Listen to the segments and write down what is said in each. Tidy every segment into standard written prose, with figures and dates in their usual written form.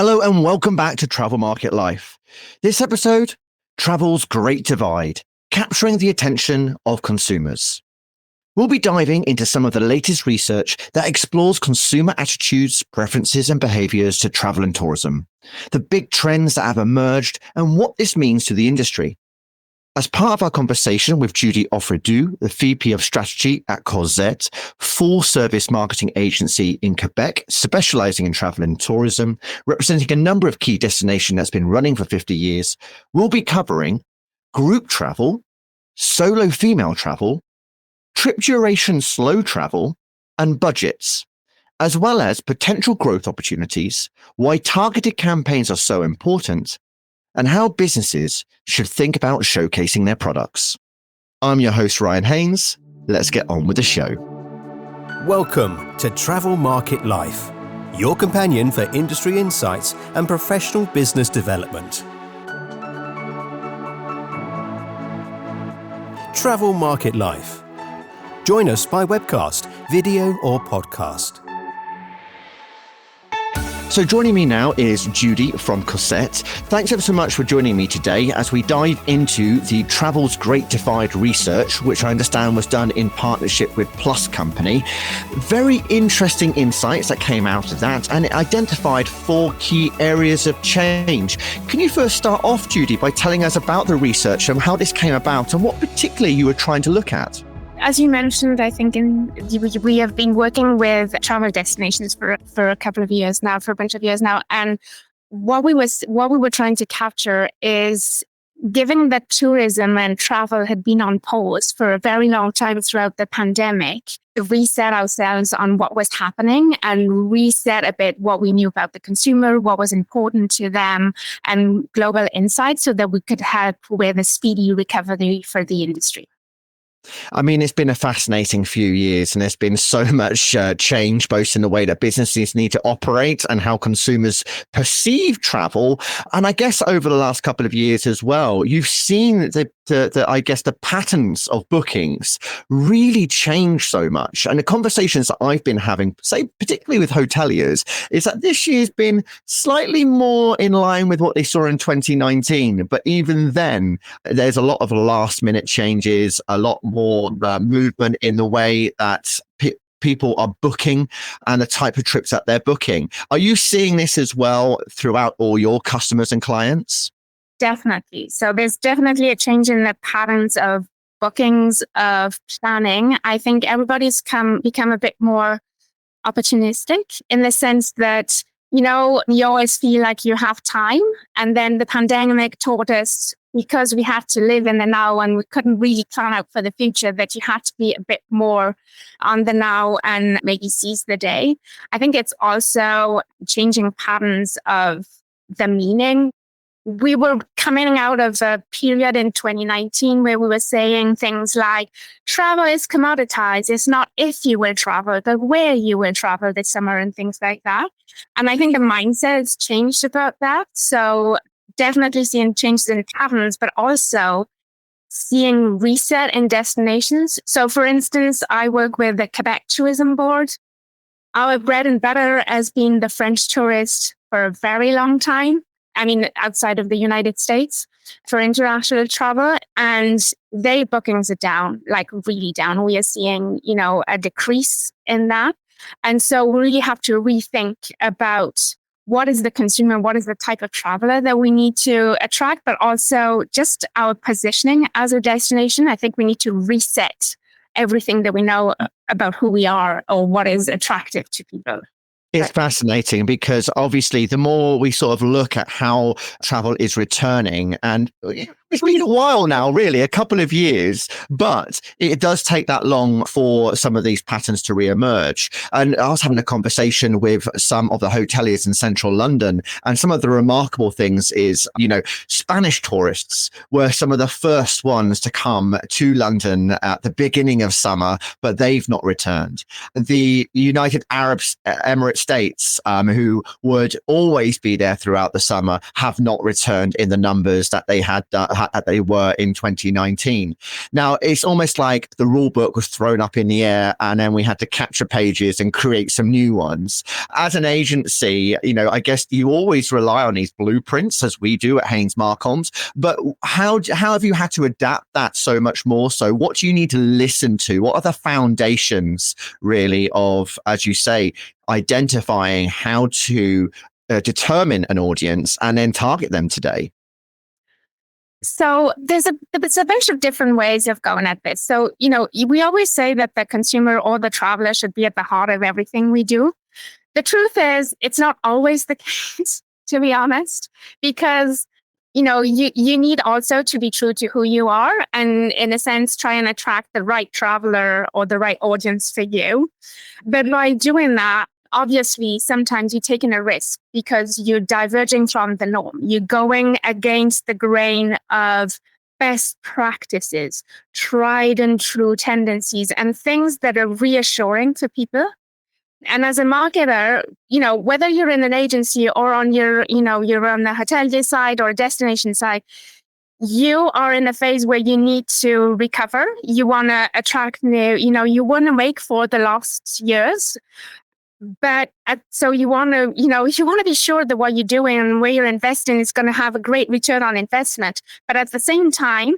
Hello and welcome back to Travel Market Life. This episode, Travel's Great Divide, capturing the attention of consumers. We'll be diving into some of the latest research that explores consumer attitudes, preferences and behaviours to travel and tourism, the big trends that have emerged and what this means to the industry. As part of our conversation with Judikaela Auffredou, the VP of Strategy at Cossette, full-service marketing agency in Quebec, specializing in travel and tourism, representing a number of key destinations that's been running for 50 years, we'll be covering group travel, solo female travel, trip duration slow travel, and budgets, as well as potential growth opportunities, why targeted campaigns are so important, and how businesses should think about showcasing their products. I'm your host, Ryan Haynes. Let's get on with the show. Welcome to Travel Market Life, your companion for industry insights and professional business development. Travel Market Life. Join us by webcast, video or podcast. So joining me now is Judy from Cossette. Thanks ever so much for joining me today as we dive into the Travel's Great Divide research, which I understand was done in partnership with Plus Company. Very interesting insights that came out of that, and it identified 4 key areas of change. Can you first start off, Judy, by telling us about the research and how this came about and what particularly you were trying to look at? As you mentioned, I think we have been working with travel destinations for a couple of years now, for a bunch of years now. And what we were trying to capture is, given that tourism and travel had been on pause for a very long time throughout the pandemic, to reset ourselves on what was happening and reset a bit what we knew about the consumer, what was important to them, and global insights so that we could help with a speedy recovery for the industry. I mean, it's been a fascinating few years and there's been so much change, both in the way that businesses need to operate and how consumers perceive travel. And I guess over the last couple of years as well, you've seen the patterns of bookings really change so much. And the conversations that I've been having, say, particularly with hoteliers, is that this year's been slightly more in line with what they saw in 2019. But even then, there's a lot of last minute changes, a lot more movement in the way that people are booking and the type of trips that they're booking. Are you seeing this as well throughout all your customers and clients? Definitely. So there's definitely a change in the patterns of bookings, of planning. I think everybody's become a bit more opportunistic in the sense that, you always feel like you have time. And then the pandemic taught us, because we had to live in the now and we couldn't really plan out for the future, that you had to be a bit more on the now and maybe seize the day. I think it's also changing patterns of the meaning. We were coming out of a period in 2019 where we were saying things like, travel is commoditized. It's not if you will travel, but where you will travel this summer and things like that. And I think the mindset has changed about that. So definitely seeing changes in patterns, but also seeing reset in destinations. So for instance, I work with the Quebec Tourism Board. Our bread and butter has been the French tourist for a very long time. I mean, outside of the United States for international travel, and their bookings are down, like really down. We are seeing, a decrease in that. And so we really have to rethink about what is the consumer, what is the type of traveler that we need to attract, but also just our positioning as a destination. I think we need to reset everything that we know about who we are or what is attractive to people. It's fascinating because obviously the more we sort of look at how travel is returning, and it's been a while now, really, a couple of years, but it does take that long for some of these patterns to reemerge. And I was having a conversation with some of the hoteliers in central London, and some of the remarkable things is, Spanish tourists were some of the first ones to come to London at the beginning of summer, but they've not returned. The United Arab Emirates States, who would always be there throughout the summer, have not returned in the numbers that they had that they were in 2019. Now, it's almost like the rule book was thrown up in the air and then we had to capture pages and create some new ones. As an agency, I guess you always rely on these blueprints as we do at Haynes Marcoms, but how have you had to adapt that so much more so? What do you need to listen to? What are the foundations really of, as you say, identifying how to determine an audience and then target them today? So there's a bunch of different ways of going at this. So, we always say that the consumer or the traveler should be at the heart of everything we do. The truth is, it's not always the case, to be honest, because you need also to be true to who you are and, in a sense, try and attract the right traveler or the right audience for you. But by doing that, obviously, sometimes you're taking a risk because you're diverging from the norm. You're going against the grain of best practices, tried and true tendencies, and things that are reassuring to people. And as a marketer, whether you're in an agency or on you're on the hotelier side or destination side, you are in a phase where you need to recover. You want to attract new, you want to make for the lost years. But so you want to be sure that what you're doing and where you're investing is going to have a great return on investment. But at the same time,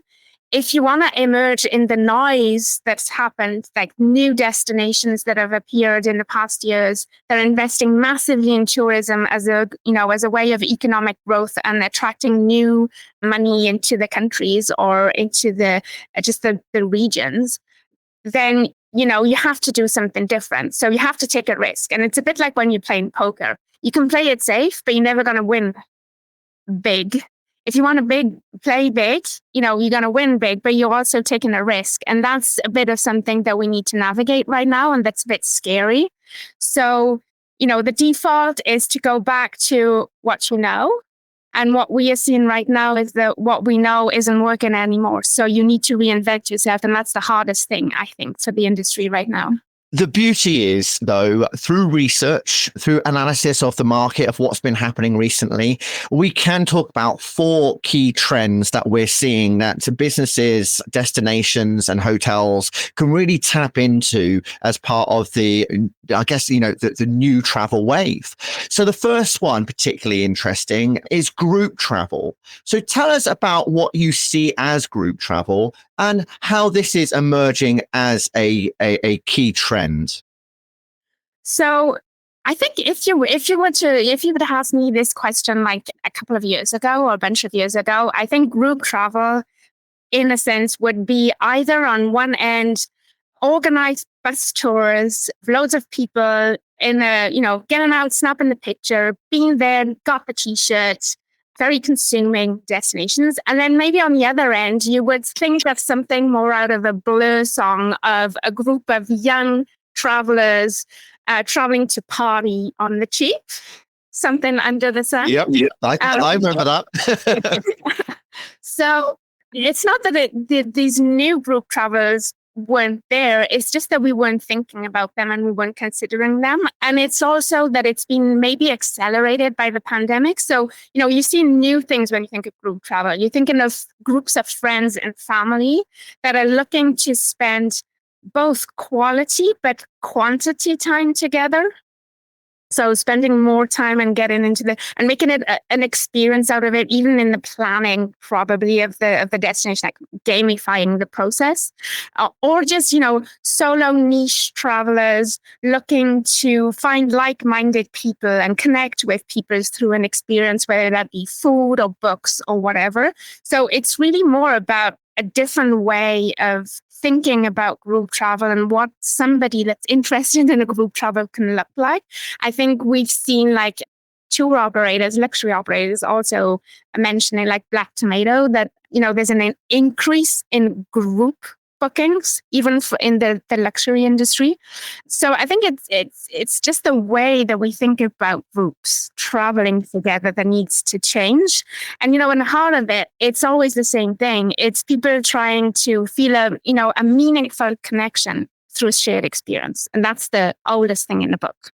if you want to emerge in the noise that's happened, like new destinations that have appeared in the past years, that are investing massively in tourism as a way of economic growth and attracting new money into the countries or into the regions, then you have to do something different. So you have to take a risk. And it's a bit like when you're playing poker. You can play it safe, but you're never going to win big. If you want to play big, you're going to win big, but you're also taking a risk. And that's a bit of something that we need to navigate right now. And that's a bit scary. So, the default is to go back to what you know. And what we are seeing right now is that what we know isn't working anymore. So you need to reinvent yourself. And that's the hardest thing, I think, for the industry right now. The beauty is, though, through research, through analysis of the market, of what's been happening recently, we can talk about 4 key trends that we're seeing that businesses, destinations, and hotels can really tap into as part of the new travel wave. So the first one, particularly interesting, is group travel. So tell us about what you see as group travel and how this is emerging as a key trend. So I think if you would ask me this question like a couple of years ago or a bunch of years ago, I think group travel, in a sense, would be either on one end, organized bus tours, loads of people in getting out, snapping the picture, being there, got the t-shirt, very consuming destinations. And then maybe on the other end, you would think of something more out of a Blur song of a group of young travelers traveling to party on the cheap, something under the sun. Yep. I remember that. So it's not that these new group travelers weren't there. It's just that we weren't thinking about them and we weren't considering them. And it's also that it's been maybe accelerated by the pandemic. So, you see new things when you think of group travel. You're thinking of groups of friends and family that are looking to spend both quality but quantity time together. So spending more time and getting into and making it an experience out of it, even in the planning probably of the destination, like gamifying the process, or just, solo niche travelers looking to find like-minded people and connect with people through an experience, whether that be food or books or whatever. So it's really more about a different way of thinking about group travel and what somebody that's interested in a group travel can look like. I think we've seen like tour operators, luxury operators also mentioning like Black Tomato that, there's an increase in group bookings, even in the luxury industry. So I think it's just the way that we think about groups traveling together that needs to change. And, in the heart of it, it's always the same thing. It's people trying to feel a meaningful connection through shared experience. And that's the oldest thing in the book.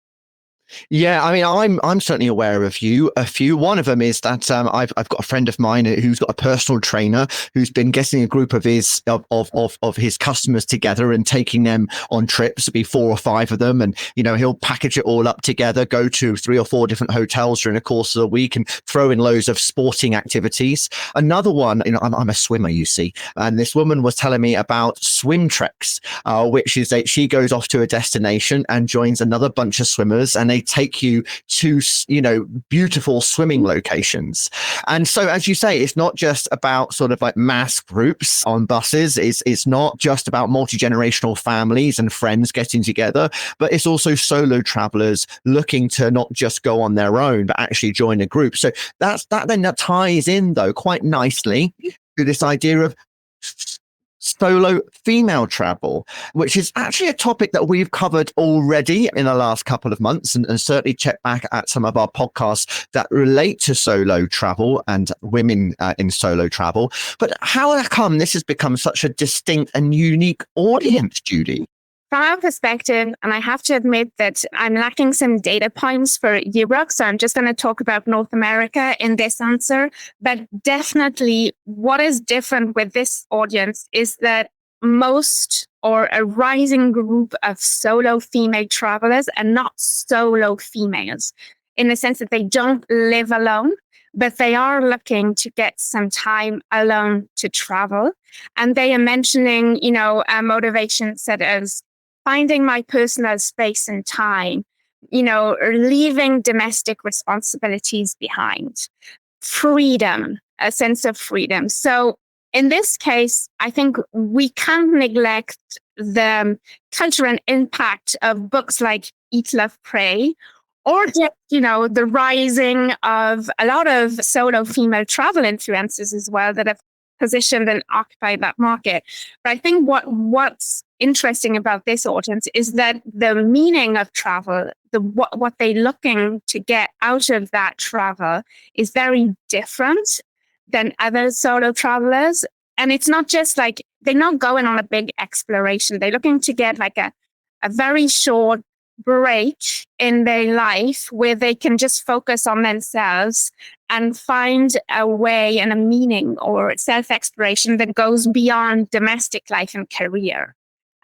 Yeah, I mean, I'm certainly aware of a few. One of them is that I've got a friend of mine who's got a personal trainer who's been getting a group of his customers together and taking them on trips. It'll be 4 or 5 of them, and he'll package it all up together, go to 3 or 4 different hotels during the course of the week, and throw in loads of sporting activities. Another one, I'm a swimmer, you see, and this woman was telling me about swim treks, which is that she goes off to a destination and joins another bunch of swimmers, and they take you to, beautiful swimming locations. And so, as you say, it's not just about sort of like mass groups on buses. It's not just about multi-generational families and friends getting together, but it's also solo travelers looking to not just go on their own, but actually join a group. So that ties in, though, quite nicely to this idea of solo female travel, which is actually a topic that we've covered already in the last couple of months, and certainly check back at some of our podcasts that relate to solo travel and women in solo travel. But how come this has become such a distinct and unique audience, Judy? From our perspective, and I have to admit that I'm lacking some data points for Europe, so I'm just going to talk about North America in this answer. But definitely what is different with this audience is that most or a rising group of solo female travelers are not solo females in the sense that they don't live alone, but they are looking to get some time alone to travel. And they are mentioning, motivations such as finding my personal space and time, leaving domestic responsibilities behind, freedom, a sense of freedom. So in this case, I think we can't neglect the cultural impact of books like Eat, Love, Pray, or just, the rising of a lot of solo female travel influencers as well that have positioned and occupied that market. But I think what's interesting about this audience is that the meaning of travel, what they're looking to get out of that travel is very different than other solo travelers. And it's not just like, they're not going on a big exploration. They're looking to get like a very short break in their life where they can just focus on themselves and find a way and a meaning or self-exploration that goes beyond domestic life and career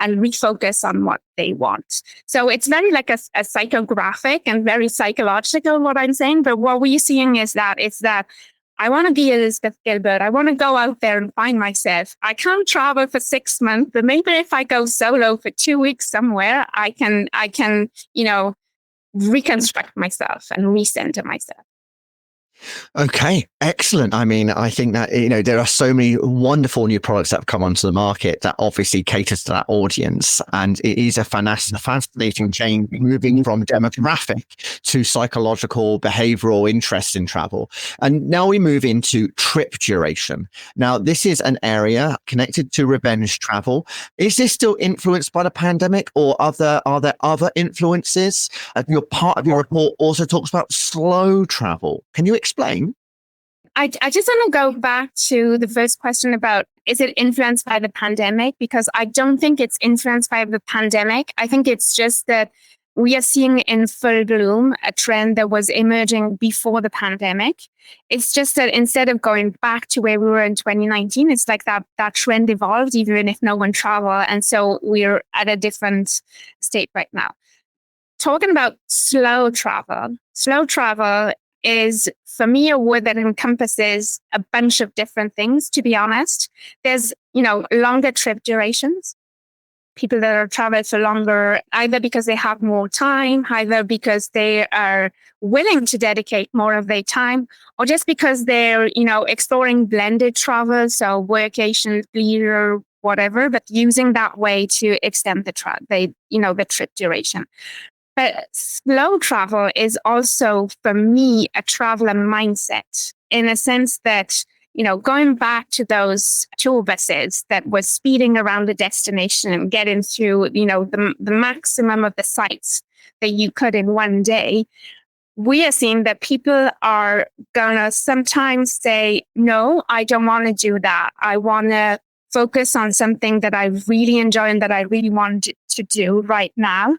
and refocus on what they want. So it's very like a psychographic and very psychological, what I'm saying. But what we're seeing is that I want to be Elizabeth Gilbert. I want to go out there and find myself. I can't travel for 6 months, but maybe if I go solo for 2 weeks somewhere, I can, reconstruct myself and recenter myself. Okay, excellent. I mean, I think that, there are so many wonderful new products that have come onto the market that obviously caters to that audience. And it is a fascinating change moving from demographic to psychological, behavioral interest in travel. And now we move into trip duration. Now, this is an area connected to revenge travel. Is this still influenced by the pandemic, or are there other influences? Your part of your report also talks about slow travel. Can you explain? I just want to go back to the first question about, is it influenced by the pandemic? Because I don't think it's influenced by the pandemic. I think it's just that we are seeing in full bloom a trend that was emerging before the pandemic. It's just that instead of going back to where we were in 2019, it's like that trend evolved, even if no one traveled. And so we're at a different state right now. Talking about slow travel is, for me, a word that encompasses a bunch of different things, to be honest. There's, longer trip durations. People that are traveling for longer, either because they have more time, either because they are willing to dedicate more of their time, or just because they're, exploring blended travel, so workation, leisure, whatever, but using that way to extend the trip duration. But slow travel is also, for me, a traveler mindset, in a sense that, going back to those tour buses that were speeding around the destination and getting through, the maximum of the sites that you could in one day, we are seeing that people are going to sometimes say, no, I don't want to do that. I want to focus on something that I really enjoy and that I really want to do right now.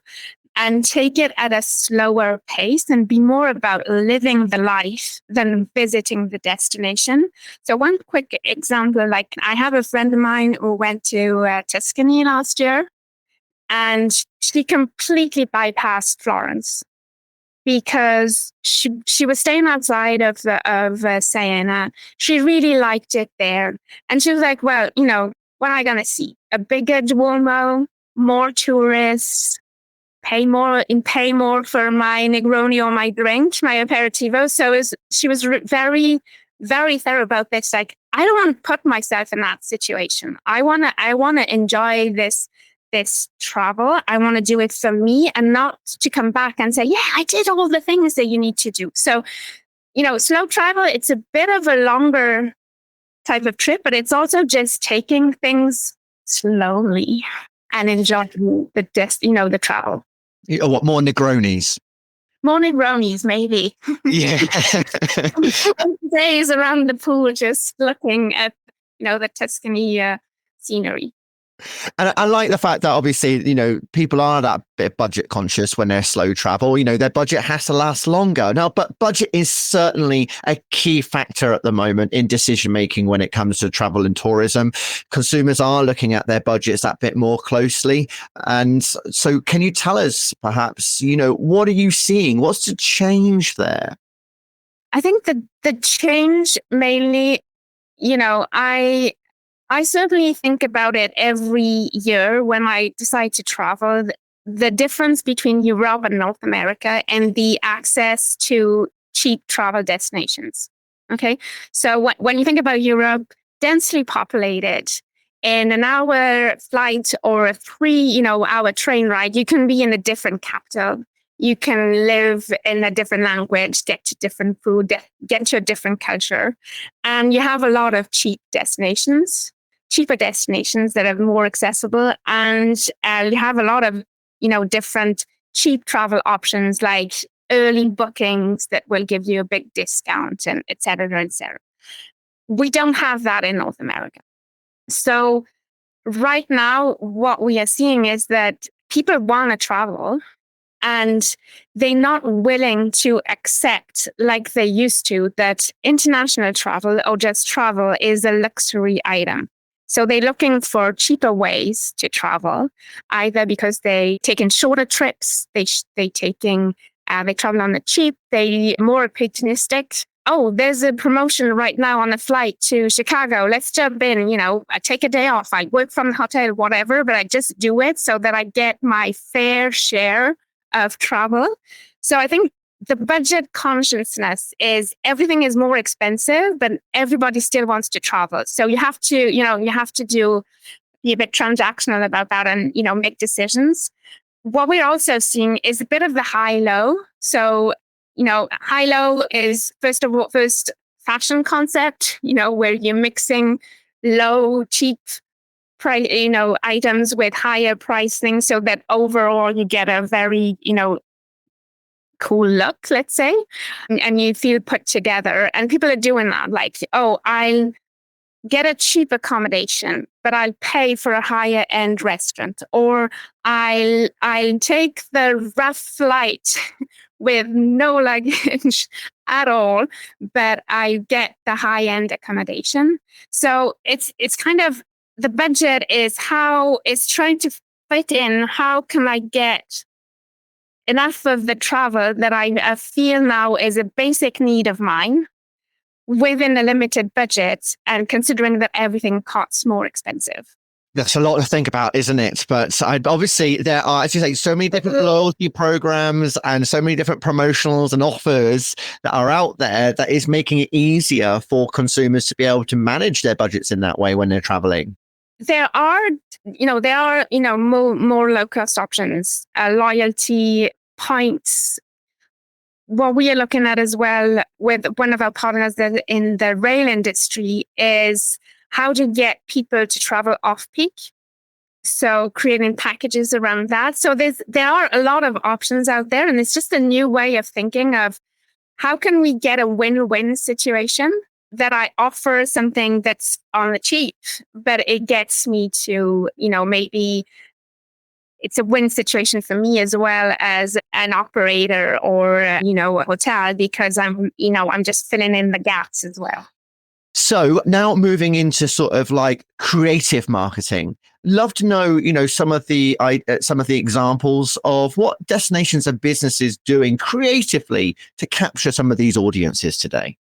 and take it at a slower pace and be more about living the life than visiting the destination. So one quick example, like I have a friend of mine who went to Tuscany last year, and she completely bypassed Florence because she was staying outside of Siena. She really liked it there. And she was like, well, what am I going to see? A bigger Duomo, more tourists, pay more for my Negroni or my drink, my aperitivo. So she was very, very fair about this. Like, I don't want to put myself in that situation. I want to enjoy this travel. I want to do it for me and not to come back and say, yeah, I did all the things that you need to do. So, slow travel, it's a bit of a longer type of trip, but it's also just taking things slowly and enjoying the travel. What, more Negronis? More Negronis, maybe. Yeah. Days around the pool, just looking at, the Tuscany scenery. And I like the fact that obviously, people are that bit budget conscious when they're slow travel. Their budget has to last longer. Now, but budget is certainly a key factor at the moment in decision making when it comes to travel and tourism. Consumers are looking at their budgets that bit more closely. And so can you tell us perhaps, what are you seeing? What's the change there? I think the change mainly, I certainly think about it every year when I decide to travel, the difference between Europe and North America and the access to cheap travel destinations. Okay. So when you think about Europe, densely populated, in an hour flight or a 3-hour train ride, you can be in a different capital. You can live in a different language, get to different food, get to a different culture. And you have a lot of cheaper destinations that are more accessible. And you have a lot of, different cheap travel options like early bookings that will give you a big discount and et cetera, et cetera. We don't have that in North America. So right now, what we are seeing is that people want to travel and they're not willing to accept, like they used to, that international travel or just travel is a luxury item. So they're looking for cheaper ways to travel, either because they taking shorter trips, they travel on the cheap, they more opportunistic. Oh, there's a promotion right now on a flight to Chicago. Let's jump in, I take a day off. I work from the hotel, whatever, but I just do it so that I get my fair share of travel. So I think the budget consciousness is everything is more expensive, but everybody still wants to travel. So you have to, be a bit transactional about that and, make decisions. What we're also seeing is a bit of the high-low. So, high-low is first fashion concept, where you're mixing low, cheap items with higher pricing so that overall you get a very, cool look, let's say, and you feel put together. And people are doing that, like, oh, I'll get a cheap accommodation, but I'll pay for a higher end restaurant, or I'll take the rough flight with no luggage at all, but I get the high end accommodation. So it's kind of the budget is trying to fit in. How can I get enough of the travel that I feel now is a basic need of mine within a limited budget, and considering that everything costs more expensive? That's a lot to think about, isn't it? But obviously there are, as you say, so many different loyalty programs and so many different promotionals and offers that are out there that is making it easier for consumers to be able to manage their budgets in that way when they're traveling. There are more low cost options, loyalty points. What we are looking at as well with one of our partners in the rail industry is how to get people to travel off peak. So creating packages around that. So there are a lot of options out there, and it's just a new way of thinking of how can we get a win-win situation that I offer something that's on the cheap, but it gets me to, maybe it's a win situation for me as well as an operator or, a hotel, because I'm just filling in the gaps as well. So now moving into sort of like creative marketing, love to know, some of the examples of what destinations and businesses doing creatively to capture some of these audiences today.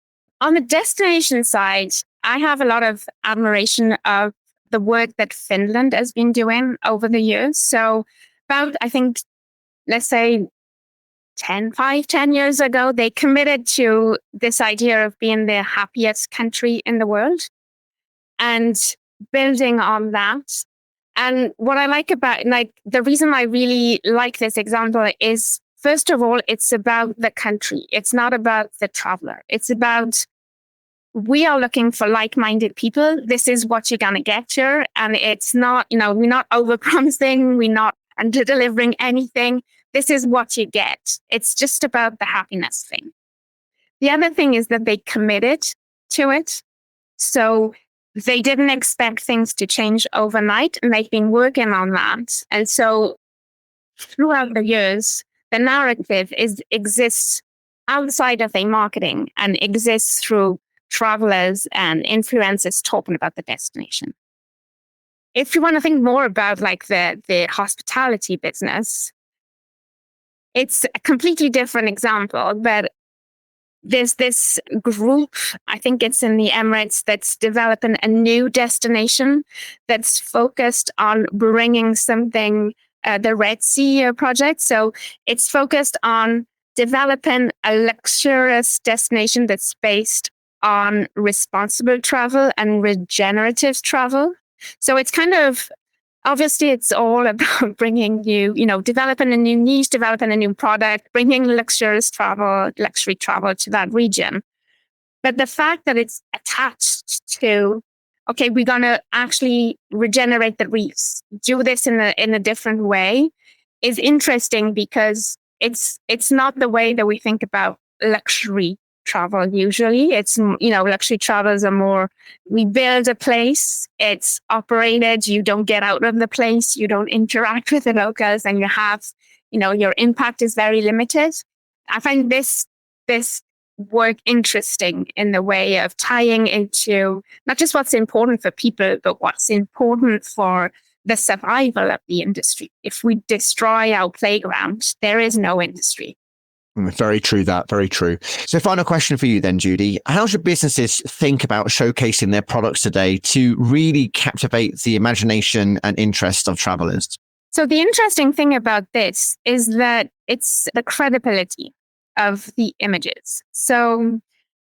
On the destination side, I have a lot of admiration of the work that Finland has been doing over the years. So about, I think, let's say 10 years ago, they committed to this idea of being the happiest country in the world and building on that. And what I like about, the reason I really like this example is, first of all, it's about the country. It's not about the traveler. It's about, we are looking for like-minded people. This is what you're going to get here. And it's not, we're not over-promising. We're not under-delivering anything. This is what you get. It's just about the happiness thing. The other thing is that they committed to it. So they didn't expect things to change overnight, and they've been working on that. And so throughout the years, the narrative exists outside of their marketing and exists through travelers and influencers talking about the destination. If you want to think more about the hospitality business, it's a completely different example, but there's this group, I think it's in the Emirates, that's developing a new destination that's focused on bringing something, the Red Sea project. So it's focused on developing a luxurious destination that's based on responsible travel and regenerative travel. So it's kind of, obviously, it's all about bringing developing a new niche, developing a new product, bringing luxury travel to that region. But the fact that it's attached to, okay, we're going to actually regenerate the reefs, do this in a different way, is interesting, because it's not the way that we think about luxury travel usually. It's, luxury travels are more, we build a place, it's operated, you don't get out of the place, you don't interact with the locals, and you have, your impact is very limited. I find this work interesting in the way of tying into not just what's important for people, but what's important for the survival of the industry. If we destroy our playground, there is no industry. Very true, that. Very true. So final question for you then, Judy. How should businesses think about showcasing their products today to really captivate the imagination and interest of travelers? So the interesting thing about this is that it's the credibility of the images. So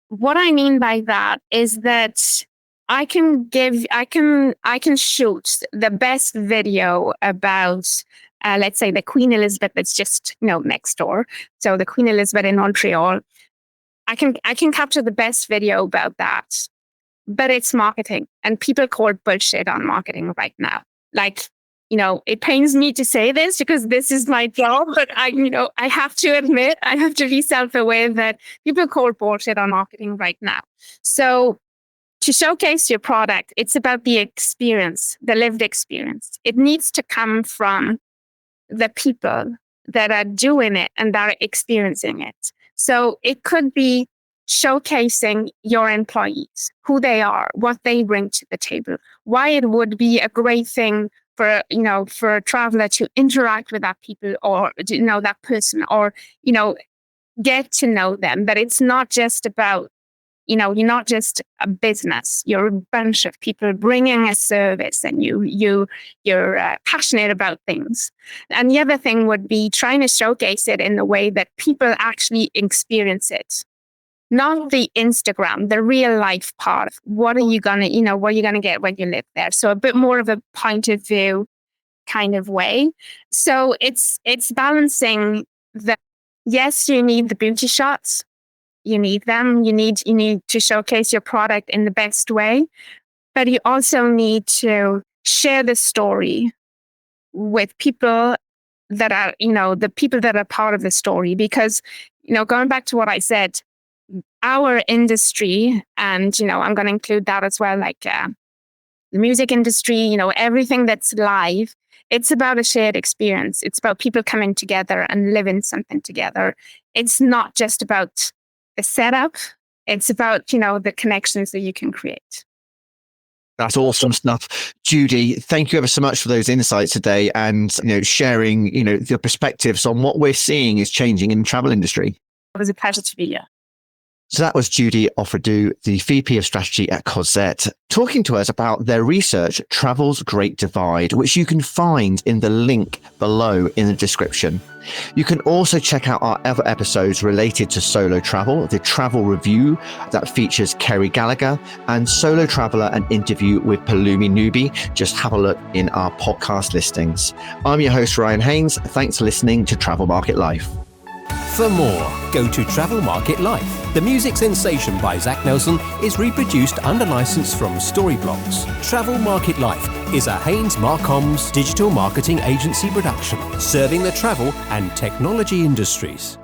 what I mean by that is that I can shoot the best video about, let's say, the Queen Elizabeth that's just next door. So the Queen Elizabeth in Montreal. I can capture the best video about that, but it's marketing, and people call bullshit on marketing right now. It pains me to say this because this is my job, but I have to admit, I have to be self-aware that people call bullshit on marketing right now. So to showcase your product, it's about the experience, the lived experience. It needs to come from the people that are doing it and that are experiencing it. So it could be showcasing your employees, who they are, what they bring to the table, why it would be a great thing for a traveler to interact with that people, or that person, or get to know them. But it's not just about, you're not just a business. You're a bunch of people bringing a service, and you're passionate about things. And the other thing would be trying to showcase it in the way that people actually experience it. Not the Instagram, the real life part. What are you gonna get when you live there? So a bit more of a point of view kind of way. So it's balancing that. Yes, you need the beauty shots. You need them. You need to showcase your product in the best way, but you also need to share the story with people that are, the people that are part of the story. Because, going back to what I said, our industry, and, I'm going to include that as well, like the music industry, everything that's live It's about a shared experience. It's about people coming together and living something together. It's not just about the setup. It's about, the connections that you can create. That's awesome stuff. Judy, thank you ever so much for those insights today and sharing, the perspectives on what we're seeing is changing in the travel industry. It was a pleasure to be here. So that was Judikaela Auffredou, the VP of Strategy at Cossette, talking to us about their research, Travel's Great Divide, which you can find in the link below in the description. You can also check out our other episodes related to solo travel, the travel review that features Kerry Gallagher, and Solo Traveller, an interview with Palumi Nubi. Just have a look in our podcast listings. I'm your host, Ryan Haynes. Thanks for listening to Travel Market Life. For more, go to Travel Market Life. The music sensation by Zach Nelson is reproduced under license from Storyblocks. Travel Market Life is a Haynes Marcoms digital marketing agency production, serving the travel and technology industries.